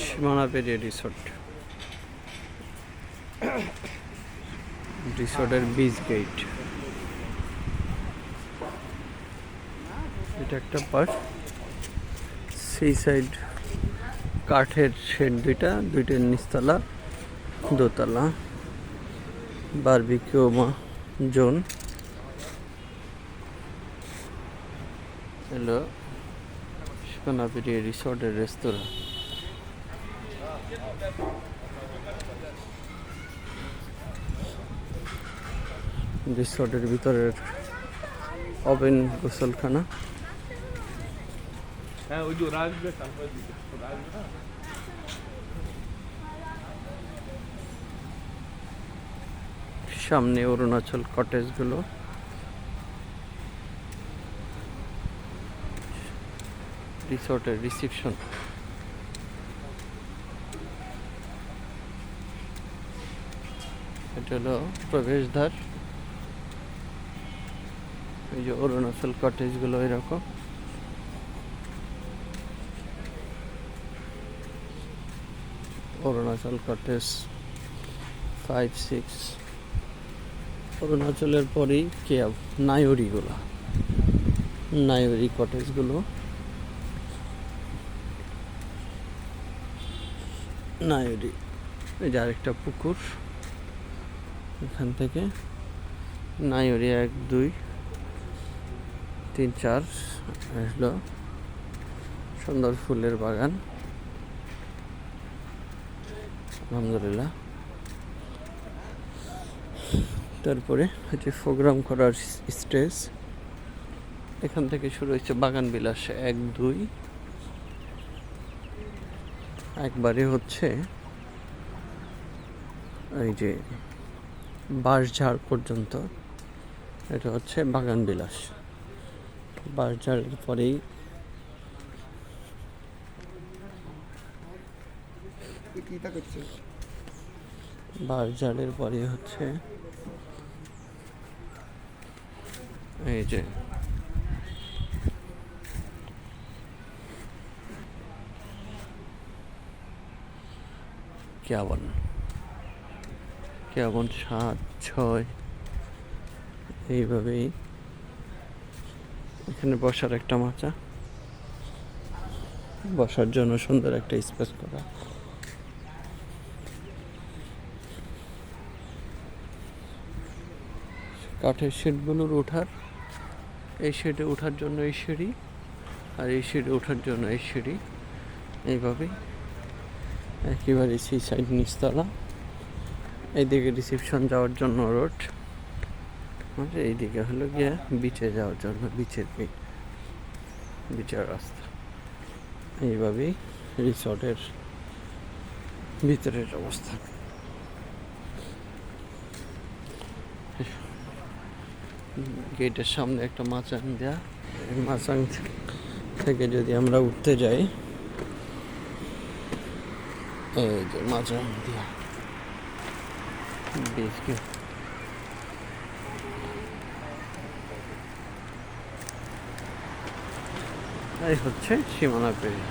সীমানা পেরিয়ে রিসোর্টের বিচ গেট। এটা একটা পার্ট। সেই সাইড কাঠের শেড দুইটার নিচতলা দোতলা বারবিকিউ জোন। হ্যালো, সীমানা পেরিয়ে রিসোর্টের রেস্তোরাঁ। রিসোর্টের ভিতরের ওপেন গোসলখানা। সামনে অরুণাচল কটেজগুলো। রিসোর্টের রিসেপশন। এটা হলো প্রবেশদ্বার। এই যে অরুণাচল কটেজগুলো এরকম। অরুণাচল কটেজ 5, 6। অরুণাচলের পরেই কেয়াব নায়রি কটেজগুলো। নায়রি, এই যে আরেকটা পুকুর। এখান থেকে নায়রি 1, 2, 3, 4 হলো সুন্দর ফুলের বাগান। আলহামদুলিল্লাহ। তারপরে হচ্ছে প্রোগ্রাম করার স্টেজ। এখান থেকে শুরু হচ্ছে বাগান বিলাস 1, 2। একবারে হচ্ছে এই যে বাঁশঝাড় পর্যন্ত। এটা হচ্ছে বাগান বিলাস। বাঁশঝাড়ের পরেই বাঁশঝাড়ের পরে হচ্ছে এই যে কেয়াবন 7, 6। এইভাবেই এখানে বসার একটা মাচা, বসার জন্য সুন্দর একটা স্পেস করা। কাঠের শেডগুলোর এই শেডে ওঠার জন্য এই সিঁড়ি, আর এই শেডে ওঠার জন্য এই সিঁড়ি। এইভাবেই একেবারে সেই সাইড নিচতলা। এইদিকে রিসেপশন যাওয়ার জন্য রোড, এইদিকে হলো গিয়ে বিচে যাওয়ার জন্য বিচের রাস্তা। এইভাবেই রিসর্টের ভিতরের অবস্থা। গেটের সামনে একটা মাচাং দেয়া। এই মাচাং থেকে যদি আমরা উঠতে যাই, এই যে মাচাং দেয়া এই হচ্ছে সীমানা পেরিয়ে।